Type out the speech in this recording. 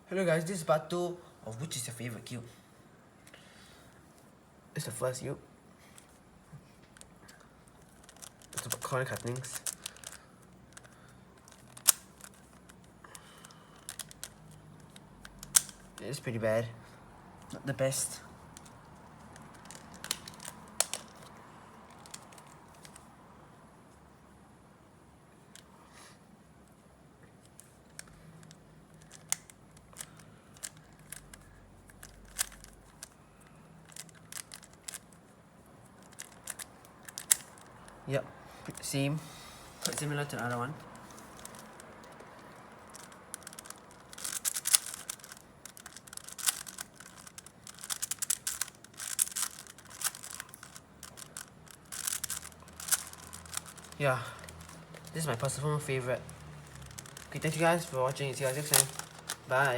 Hello guys, this is part 2 of which is your favorite cube. It's the first cube. It's about corner cuttings. It's pretty bad. Not the best. Yep, same. Similar to the other one. Yeah, this is my personal favorite. Okay, thank you guys for watching. See you guys next time. Bye.